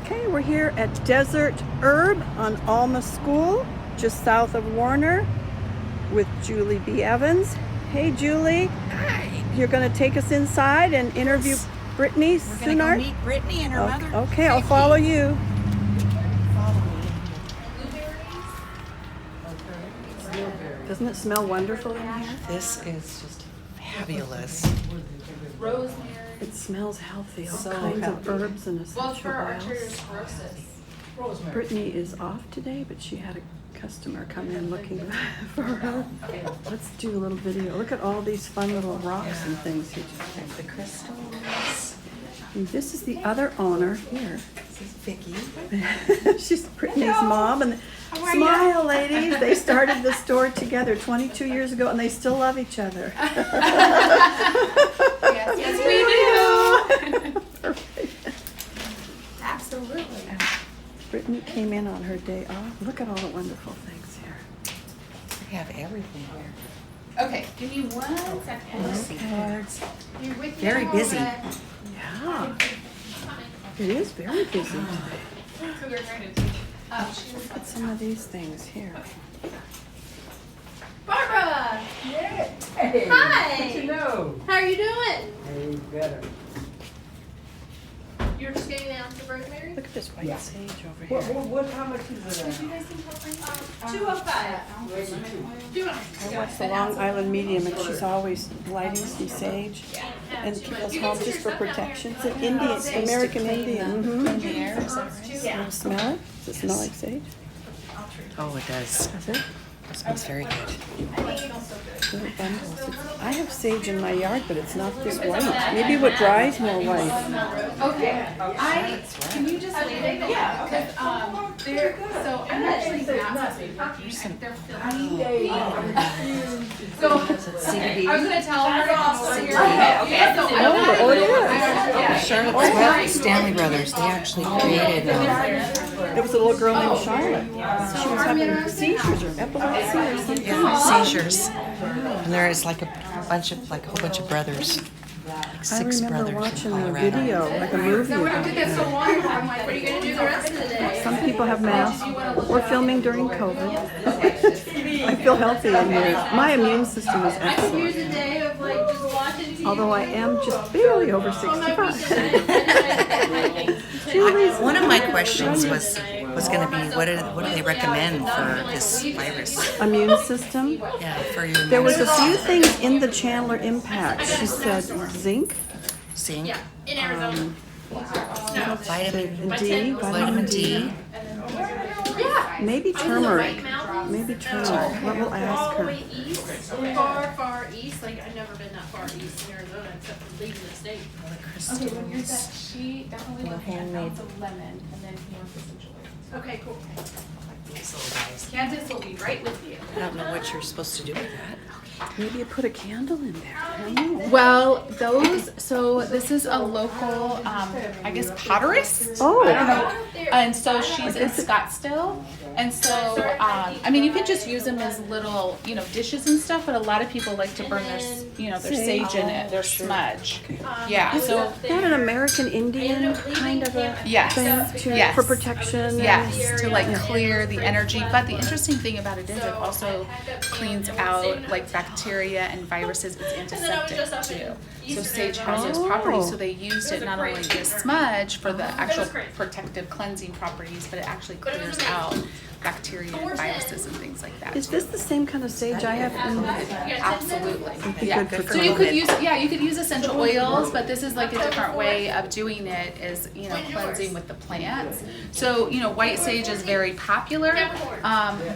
Okay, we're here at Desert Herb on Alma School, just south of Warner, with Julie B. Evans. Hey, Julie. Hi. You're going to take us inside and interview Brittany We're going to go Sunart? meet Brittany and her mother. Okay, I'll follow you. Follow me. Doesn't it smell wonderful in here? This is just fabulous. Rosemary. It smells healthy, all So kinds healthy. of herbs and Well, essential for oils. arteriosclerosis. Rosemary. Brittany is off today, but she had a customer come in looking for her. Let's do a little video. Look at all these fun little rocks and things here. The crystals. And this is the other owner here. This is Vicky. She's Brittany's mom. And smile, ladies. They started the store together 22 years ago, and they still love each other. Yes, we do. Perfect. Absolutely. Brittany came in on her day off. Look at all the wonderful things here. We have everything here. Okay, give me 1 second. See cards. You're with me Very now, busy. but- Yeah, it is very busy today. So they're trying to teach. Look at some of these things here. Barbara! Hey, Hi. What you know? How are you doing? Hey, better. You're just getting down to Rosemary? Look at this white Yeah. sage over here. How much is it? 205. I watch the Long Island Medium, and she's always lighting some sage and people's homes just for protection. It's an Indian, American Indian. In the air, is that right? You wanna smell it? Does it smell like sage? Oh, it does. Does it? It smells very good. Little bundles. I have sage in my yard, but it's not this white. Maybe what dries more white. Okay, can you just leave it? Yeah, okay. They're, so I'm actually not supposed to be they're filming. So, CBD. I was gonna tell her to come over here. CBD. Okay, so I Oh, it is. Charlotte's Web, Stanley Brothers, they actually created There was a little girl named Charlotte. She was having seizures or epilepsy or something. seizures. And there is like a whole bunch of brothers. Like I 6 remember brothers watching in a Colorado. video, like a movie We about did it. this so long, I'm like, what are you gonna do the rest of the day? Some people have masks. We're filming during COVID. I feel healthy in here. My immune system is Here's excellent, a day of like just watching TV. although I am just barely over 65. One of my questions was going to be what do they recommend for this virus? Immune system. Yeah, for your There was a few things in the Chandler Impact. She said zinc, zinc, In Arizona. vitamin D. maybe turmeric. Maybe turmeric. What will ask her? Far east. Like I've never been that far east in Arizona except for leaving the state. Crystals. She definitely wants an ounce of lemon and then he wants essential oils. Okay, cool. These little guys. Candace will be right with you. I don't know what you're supposed to do with that. Maybe you put a candle in there. I don't know. Well, so this is a local, I guess potterist. Oh. I don't know. And so she's in Scottsdale. And so, I mean, you can just use them as little, dishes and stuff, but a lot of people like to burn their sage in it, their smudge. Yeah, so, Not an American Indian kind of a Yes. thing Yes. for protection. yes, to like clear the energy. But the interesting thing about it is it also cleans out like bacteria and viruses. It's antiseptic too. So sage has those properties. So they used it not only as smudge for the actual protective cleansing properties, but it actually clears out bacteria and viruses and things like that. Is this the same kind of sage I have in Absolutely. Would be Yeah. good for So you could COVID. use you could use essential oils, but this is like a different way of doing it is, cleansing with the plants. So, white sage is very popular,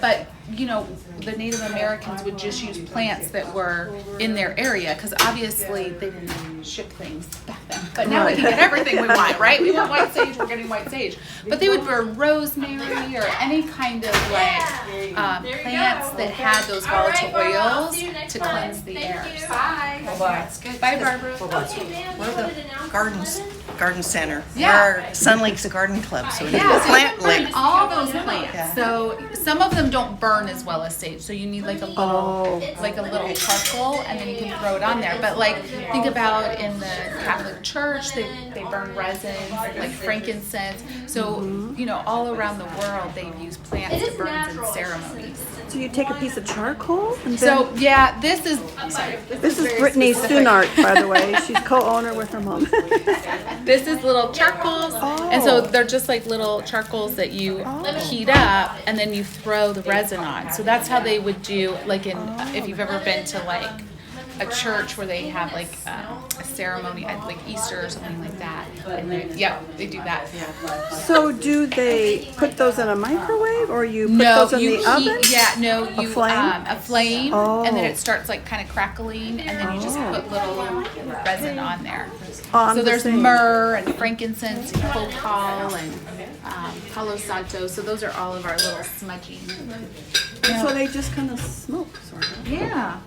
but the Native Americans would just use plants that were in their area because obviously they didn't ship things back then. But now we can get everything we want, right? We want white sage, we're getting white sage. But they would burn rosemary or any kind of plants that had those volatile oils to cleanse the air. Bye. That's good. Bye, Barbara. Where are the gardens? garden center. Yeah. We're Sun Lake's Garden Club, so we need Yeah, a so plant you can lick. burn all those plants. Yeah. So some of them don't burn as well as sage. So you need like a little, charcoal, and then you can throw it on there. But like, think about in the Catholic Church, they burn resins, like frankincense. So you know, all around the world, they've used plants to burn in ceremonies. So you take a piece of charcoal and then. So yeah, this is. I'm sorry. This is very Brittany specific. Stunart, by the way. She's co-owner with her mom. This is little charcoals, and so they're just like little charcoals that you heat up, and then you throw the resin on. So that's how they would do, like in if you've ever been to like a church where they have like a ceremony, like Easter or something like that. And they do that. So do they put those in a microwave, or you put No, those in you the heat. oven? Yeah, no, you flame? a flame, Oh. and then it starts like kind of crackling, and then you just put little resin on there. On So the there's thing. myrrh and frankincense and copal and palo santo. So those are all of our little smudging. So they just kind of smoke, sort of. Yeah.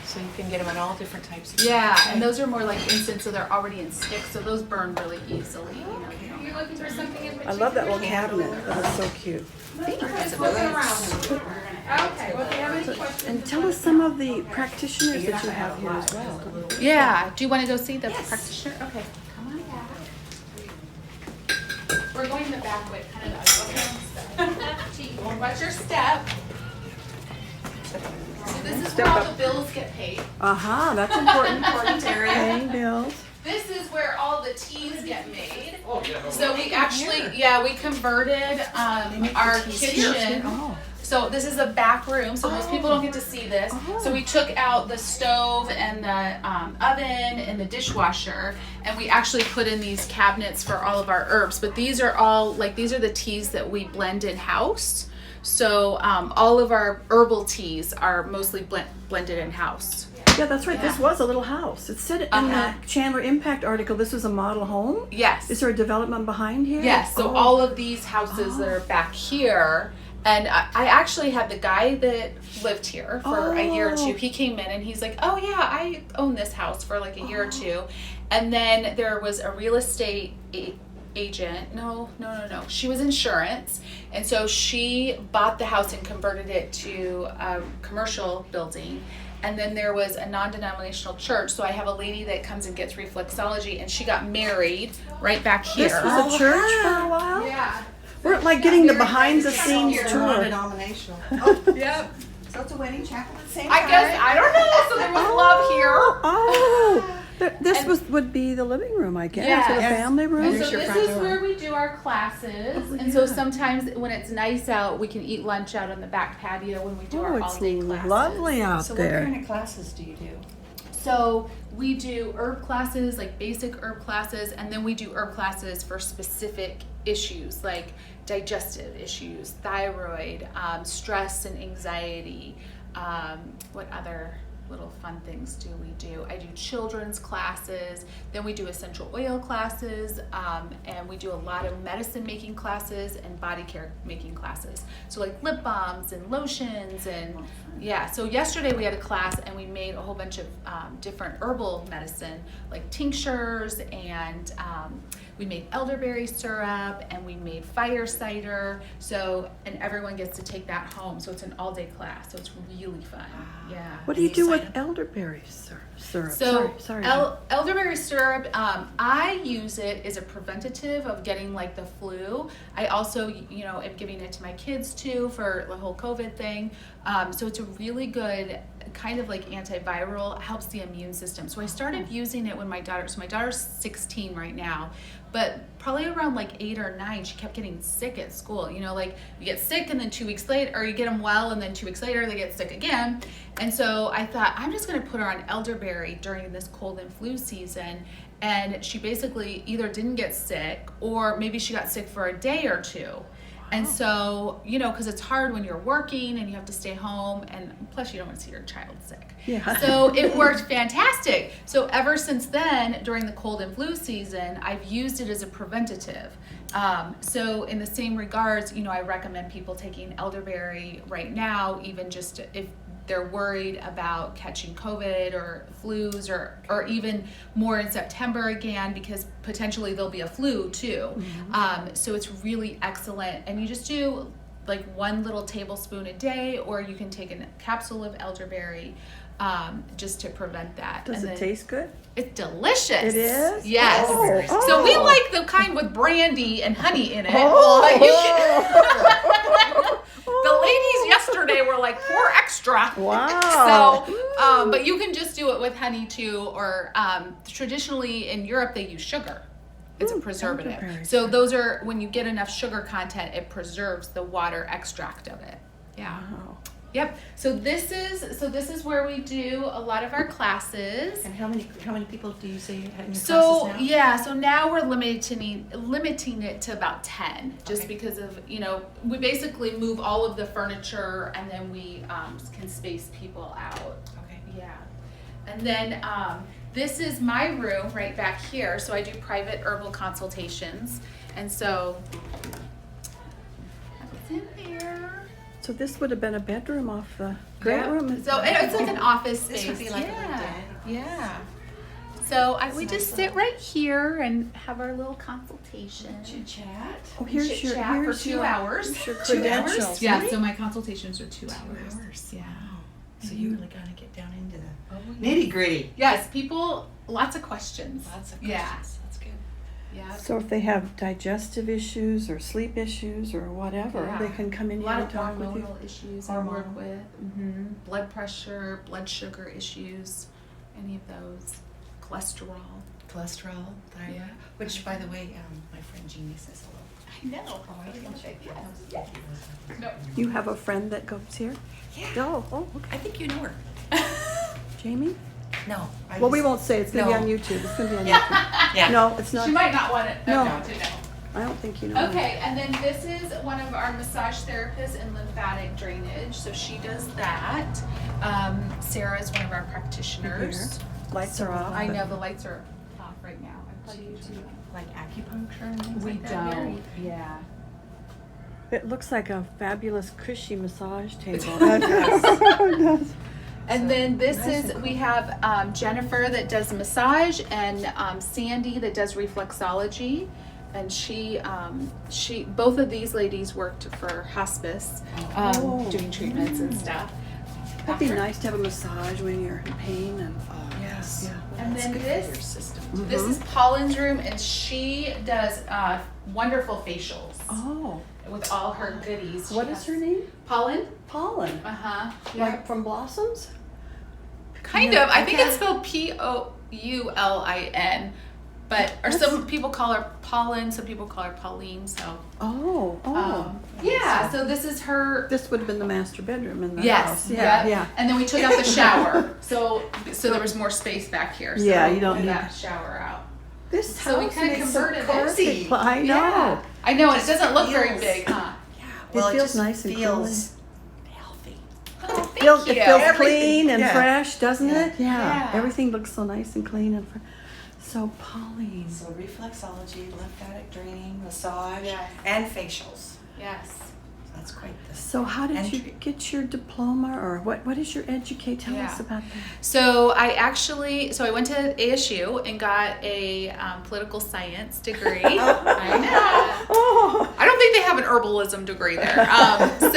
So you can get them in all different types of. Yeah, and those are more like instant, so they're already in sticks, so those burn really easily. You know, you don't- You're looking for something in particular? I love that little cabinet. That is so cute. Looking around. Okay, well, if you have any questions. And tell us some of the practitioners that you have here as well. Yeah. Do you want to go see the practitioner? Okay. Come on back. We're going the back way, kind of. Watch your step. So this is Step where all up. the bills get paid. Aha, that's important. Important area. Paying bills. This is where all the teas get made. So we actually, we converted our kitchen. Oh. So this is a back room, so most people don't get to see this. So we took out the stove and the oven and the dishwasher, and we actually put in these cabinets for all of our herbs. But these are all, like, these are the teas that we blend in-house. So all of our herbal teas are mostly blended in-house. Yeah, that's right. This was a little house. It said in the Chandler Impact article this was a model home. Yes. Is there a development behind here? Yes, so all of these houses that are back here, and I actually had the guy that lived here for a year or two. He came in and he's like, oh yeah, I own this house for like a year or two. And then there was a real estate agent. No. She was insurance. And so she bought the house and converted it to a commercial building. And then there was a non-denominational church. So I have a lady that comes and gets reflexology, and she got married right back here. This was a church for a while? Yeah. We're like getting the behind the scenes tour. Non-denominational. Oh, Yep. so it's a wedding chapel at the same I time. guess, I don't know. So there was love here. Oh, this would be the living room, I guess, Yeah. or the Yes. family And room. so this is where we do our classes. And so sometimes when it's nice out, we can eat lunch out on the back patio when we do Oh, our it's all-day classes. lovely out So there. what kind of classes do you do? So we do herb classes, like basic herb classes, and then we do herb classes for specific issues like digestive issues, thyroid, stress and anxiety. What other little fun things do we do? I do children's classes, then we do essential oil classes, and we do a lot of medicine making classes and body care making classes. So like lip balms and lotions and so yesterday we had a class and we made a whole bunch of different herbal medicine, like tinctures, and we made elderberry syrup, and we made fire cider. So, and everyone gets to take that home. So it's an all-day class. So it's really fun. Yeah. What do you do with elderberry syrup? So sorry. elderberry syrup, I use it as a preventative of getting like the flu. I also, am giving it to my kids too for the whole COVID thing. So it's a really good kind of like antiviral, helps the immune system. So I started using it when my daughter's 16 right now, but probably around like 8 or 9, she kept getting sick at school. Like you get sick and then 2 weeks later, or you get them well and then 2 weeks later they get sick again. And so I thought, I'm just gonna put her on elderberry during this cold and flu season. And she basically either didn't get sick, or maybe she got sick for a day or two. And so, because it's hard when you're working and you have to stay home, and plus you don't want to see your child sick. Yeah. So it worked fantastic. So ever since then, during the cold and flu season, I've used it as a preventative. So in the same regards, I recommend people taking elderberry right now, even just if they're worried about catching COVID or flus or even more in September again, because potentially there'll be a flu too. So it's really excellent. And you just do like 1 little tablespoon a day, or you can take a capsule of elderberry just to prevent that. Does And it then taste good? It's delicious. It is? Yes. Oh, So we oh. like the kind with brandy and honey in it. Oh. But you can the ladies yesterday were like, pour extra. Wow. So, but you can just do it with honey too, or traditionally in Europe they use sugar. It's a preservative. elderberry So those are, when you get enough sugar content, it preserves the water extract of it. Yeah. Wow. Yep. So this is where we do a lot of our classes. And how many people do you say you had in your So classes now? yeah, so now we're limiting it to about 10, just Okay. because of, we basically move all of the furniture and then we can space people out. Okay. Yeah. And then this is my room right back here. So I do private herbal consultations, and so that's in there. So this would have been a bedroom off the great Yep. room. So it's like an office space. This would be like a yeah. little den. Yeah. So we nice just little- sit right here and have our little consultation. Chat. Oh, here's Chit your chat for here's 2 your, hours. here's your 2 hours? credentials. Yeah. So my consultations are 2 2 hours. hours. Yeah. Wow. So you really gotta get down into the nitty gritty. Yes. People. Lots of questions. Lots of Yeah. questions. That's good. Yeah. So if they have digestive issues or sleep issues or whatever, Yeah. they can come in A here lot and of talk with you. hormonal issues I work with. Blood pressure, blood sugar issues, any of those. Cholesterol. Cholesterol, thyroid. Yeah. Which, by the way, my friend Jeannie says hello. I know. Oh, I love it. Yes. No. You have a friend that goes here? Yeah. Oh, okay. I think you know her. Jamie? No. Well, we won't say. It's going to be No. on YouTube. It's going to be on YouTube. Yeah. No, it's not. She might not want it. No. To know. I don't think you know. Okay, and then this is one of our massage therapists in lymphatic drainage. So she does that. Sarah is one of our practitioners. Lights are off. I know the lights are off right now. I plug you to. Like acupuncture and things We like that? don't. Yeah. It looks like a fabulous cushy massage table. And then this Nice is, and we have Jennifer that does massage, and Sandy that does reflexology. And she, both of these ladies worked for hospice, Oh. doing treatments and stuff. It'd be nice to have a massage when you're in pain and. Oh, yes. Yeah. Well, And that's then good this- for your system. This is Pauline's room, and she does wonderful facials Oh, with all her goodies. what is her name? Pauline? Pollen. Uh-huh. Like from Blossoms? Kind Yeah, of. I think okay. it's spelled Poulin, but some people call her Pauline, some people call her Pauline. So Oh, yeah. So this is her. This would have been the master bedroom in the Yes. house. Yeah, yep. yeah. And then we took out the shower, so there was more space back here. So Yeah, you don't we need- got shower out. This So we house kinda makes converted a it. perfect See? pla- I know. Yeah. I know. It Just doesn't look very feels- big, huh? Yeah. It Well, feels just nice and feels healthy. Oh, thank Feels, you. it feels Everything, clean and yeah. fresh, doesn't Yeah. it? Yeah. Yeah. Everything looks so nice and clean and fresh. So, Pauline. So reflexology, lymphatic draining, massage, Yes. and facials. Yes. That's quite the. So, how did you Entry. get your diploma, or what is your educate? Tell Yeah. us about that. So I went to ASU and got a political science degree. I know. Oh. I don't think they have an herbalism degree there. So